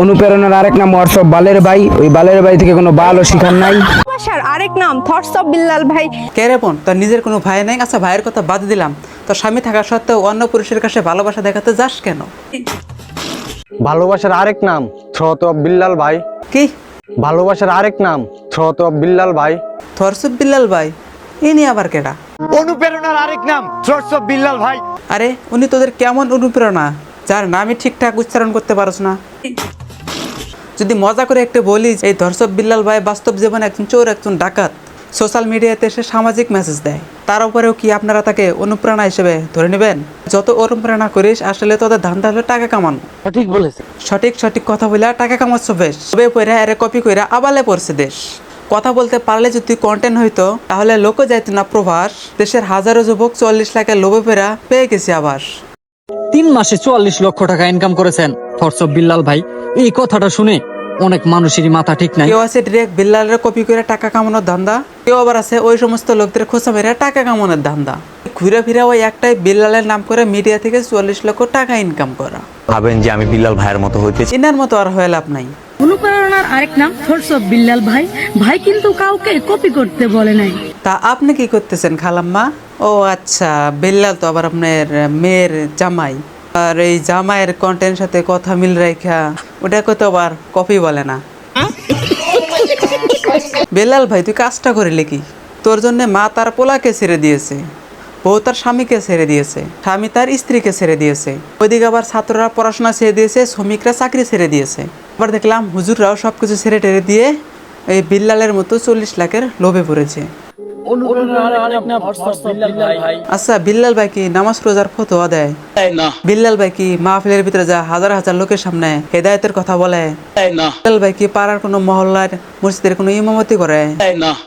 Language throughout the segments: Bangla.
অনুপ্রেরণার আরেক নাম হোয়াটসঅ্যাপ বালের ভাই, ওই বালের ভাই থেকে কোনো বাল ও শিখার নাই। ভালোবাসার আরেক নাম থটস অফ বিল্লাল ভাই। কে রে বোন, তোর নিজের কোনো ভাই নাই? আচ্ছা, ভাইয়ের কথা বাদ দিলাম, তোর স্বামী থাকা সত্ত্বেও অন্য পুরুষের কাছে ভালোবাসা দেখাতে যাস কেন? ভালোবাসার আরেক নাম থ্রট অফ বিল্লাল ভাই। কি? ভালোবাসার আরেক নাম থ্রট অফ বিল্লাল ভাই। থরসুব বিল্লাল ভাই ইনি আবার কেডা? অনুপ্রেরণার আরেক নাম থ্রটস অফ বিল্লাল ভাই। আরে উনি তোদের কেমন অনুপ্রেরণা যার নামই ঠিকঠাক উচ্চারণ করতে পারছ না? যদি মজা করে একটা বলি, এই ধর্ষক বিল্লাল ভাই বাস্তব জীবনে একজন চোর, একজন ডাকাত। সোশ্যাল মিডিয়াতে এসে সামাজিক মেসেজ দেয়, তার উপরেও কি আপনারা তাকে অনুপ্রেরণা হিসেবে ধরে নেবেন? যত অনুপ্রেরণা করিস আসলে তোদের ধান্দা হলো টাকা কামানো। সঠিক বলেছে। সঠিক কথা বলে টাকা কামাচ্ছ বেশ, তবে পয়রা এরে কপি কইরা আবালে পড়ছে দেশ। কথা বলতে পারলে যদি কন্টেন্ট হইতো তাহলে লোকও যাইতো না প্রবাস। দেশের হাজারো যুবক 40 লাখের লোভে পয়রা পেয়ে গেছে আবাস। 3 মাসে 44 লক্ষ টাকা ইনকাম করেছেন থটস অফ বিল্লাল ভাই। এই কথাটা শুনে অনেক মানুষেরই মাথা ঠিক নাই। কেউ আছে ডিরেক্ট বিল্লালের কপি করে টাকা কামানোর ধান্দা, কেউ আবার আছে ওই সমস্ত লোকদের খোঁচা মেরে টাকা কামানোর ধান্দা। ঘুরে ফিরে ওই একটাই বিল্লালের নাম করে মিডিয়া থেকে 44 লক্ষ টাকা ইনকাম করা। ভাবেন যে আমি বিল্লাল ভাইয়ের মতো হইতে ইনার মতো আর হয়ে লাভ নাই। অনুপ্রেরণার আরেক নাম থটস অফ বিল্লাল ভাই। ভাই কিন্তু কাউকে কপি করতে বলে নাই। তা আপনি কি করতেছেন খালাম্মা? ও আচ্ছা, বিল্লাল তো আবার আপনার মেয়ের জামাই, আর এই জামাইয়ের কন্টেন্ট সাথে কথা মিল রেখা ওটাকে তো আবার কপি বলে না। বিল্লাল ভাই তুই কাজটা করিলে কি? তোর জন্য মা তার পোলাকে ছেড়ে দিয়েছে, বউ তার স্বামীকে ছেড়ে দিয়েছে, স্বামী তার স্ত্রীকে ছেড়ে দিয়েছে, ওইদিকে আবার ছাত্ররা পড়াশোনা ছেড়ে দিয়েছে, শ্রমিকরা চাকরি ছেড়ে দিয়েছে। আবার দেখলাম হুজুররাও সবকিছু ছেড়ে টেরে দিয়ে এই বিল্লালের মতো 40 লাখের লোভে পড়েছে। আচ্ছা, বিল্লাল ভাই কি নামাজ রোজার ফতোয়া দেয়? বিল্লাল ভাই কি মাহফিলের ভিতরে যা হাজার হাজার লোকের সামনে হেদায়েতের কথা বলে? বিল্লাল ভাই কি পাড়ার কোনো মহল্লার মসজিদের কোনো ইমামতি করে?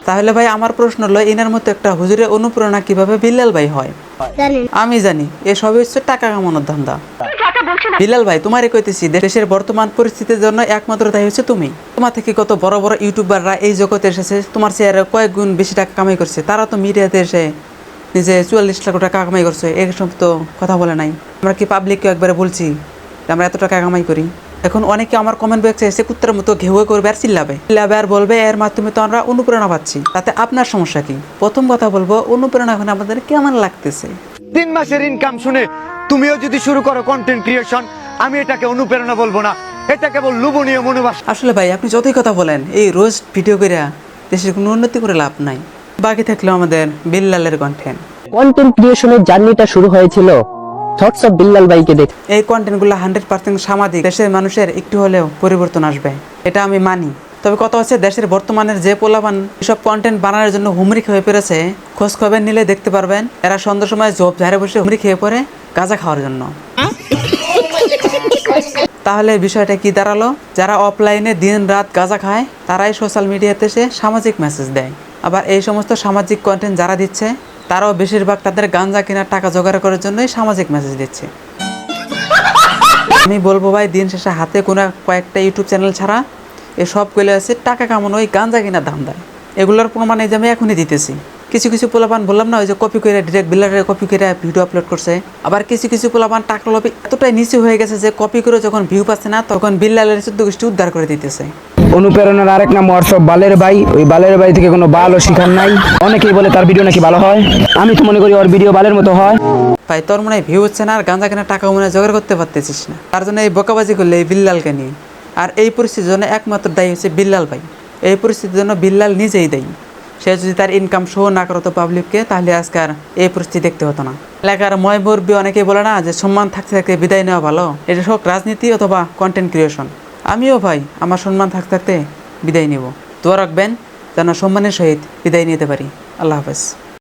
তাহলে ভাই আমার প্রশ্ন হলো, ইনার মতো একটা হুজুরের অনুপ্রেরণা কিভাবে বিল্লাল ভাই হয়? আমি জানি এসবই হচ্ছে টাকা কামানোর ধান্দা। বিল্লাল ভাই তোমারই কইতেছি, দেশের বর্তমান পরিস্থিতির জন্য একমাত্র দায়ী হচ্ছে তুমি। তোমার থেকে কত বড় বড় ইউটিউবাররা এই জগতে এসেছে, তোমার চেয়ারে কয়েক গুণ বেশি টাকা কামাই করছে, তারা তো মিডিয়াতে এসে নিজে 44 লাখ টাকা কামাই করছে, এইসব তো কথা বলে নাই। আমরা কি পাবলিককে একবারে বলছি যে আমরা এত টাকা কামাই করি? এখন অনেকে আমার কমেন্ট বক্সে এসে কুত্তার মতো ঘেউ করবে আর চিল্লাবে আর বলবে এর মাধ্যমে তো আমরা অনুপ্রেরণা পাচ্ছি, তাতে আপনার সমস্যা কি? প্রথম কথা বলবো, অনুপ্রেরণা এখন আমাদের কেমন লাগতেছে? 3 মাসের ইনকাম শুনে তুমিও যদি শুরু করো কন্টেন্ট ক্রিয়েশন, আমি এটাকে অনুপ্রেরণা বলবো না, এটা কেবল লোভনীয় মনোবাস। আসলে ভাই আপনি যতই কথা বলেন, এই রোজ ভিডিও করে দেশের কোনো উন্নতি করে লাভ নাই। বাকি থাকলো আমাদের বিল্লালের কন্টেন্ট। কন্টেন্ট ক্রিয়েশনের জার্নিটা শুরু হয়েছিল থটস অফ বিল্লাল ভাইকে দেখে। এই কন্টেন্টগুলো 100% সামাজিক, দেশের মানুষের একটু হলেও পরিবর্তন আসবে, এটা আমি মানি। তবে কথা হচ্ছে, দেশের বর্তমানের যে পোলাপান এসব কন্টেন্ট বানানোর জন্য হুমরি খেয়ে পড়েছে, খোঁজ খবর নিলে দেখতে পারবেন এরা সন্ধ্যার সময় জব ঝাড়ে বসে হুমরি খেয়ে পড়ে গাঁজা খাওয়ার জন্য। তাহলে বিষয়টা কি দাঁড়ালো? যারা অফলাইনে দিন রাত গাঁজা খায় তারাই সোশ্যাল মিডিয়াতে এসে সামাজিক মেসেজ দেয়। আবার এই সমস্ত সামাজিক কন্টেন্ট যারা দিচ্ছে তারাও বেশিরভাগ তাদের গাঁজা কেনার টাকা জোগাড় করার জন্যই সামাজিক মেসেজ দিচ্ছে। আমি বলবো ভাই, দিন শেষে হাতে কোনো কয়েকটা ইউটিউব চ্যানেল ছাড়া এসবগুলো আছে টাকা কামানো ওই গাঁজা কেনার ধান্দায়। এগুলোর প্রমাণ এই যে আমি এখনই দিতেছি। কিছু কিছু পোলাপান বললাম না, ওই যে কপি করে ডিরেক্ট বিল্লালের কপি করে ভিডিও আপলোড করছে। আবার কিছু কিছু পোলাপান টাকা লোভে এতটাই নিচু হয়ে গেছে যে কপি করে যখন ভিউ পাচ্ছে না তখন বিল্লালের 14 গোষ্ঠী উদ্ধার করে দিতেছে। অনুপ্রেরণার আরেক নাম হোয়াটসঅ্যাপ বালের ভাই, ওই বালের ভাই থেকে কোনো বাল ও শিখার নাই। অনেকেই বলে তার ভিডিও নাকি ভালো হয়, আমি তো মনে করি ওর ভিডিও বালের মতো হয়। ভাই তোর মনে হয় ভিউ হচ্ছে না আর গাঁজা কেনার টাকা মনে হয় জোগাড় করতে পারতেছিস না, তার জন্য এই বোকাবাজি করলে এই বিল্লালকে নিয়ে। আর এই পরিস্থিতির জন্য একমাত্র দায়ী হচ্ছে বিল্লাল ভাই। এই পরিস্থিতির জন্য বিল্লাল নিজেই দায়ী। সে যদি তার ইনকাম শো না করতো পাবলিককে, তাহলে আজকে আর এই পরিস্থিতি দেখতে হতো না। এলাকার ময় মুরব্বি অনেকেই বলে না যে সম্মান থাকতে থাকতে বিদায় নেওয়া ভালো, এটা হোক রাজনীতি অথবা কন্টেন্ট ক্রিয়েশন। আমিও ভাই আমার সম্মান থাকতে থাকতে বিদায় নিব। দোয়া রাখবেন যেন সম্মানের সহিত বিদায় নিতে পারি। আল্লাহ হাফেজ।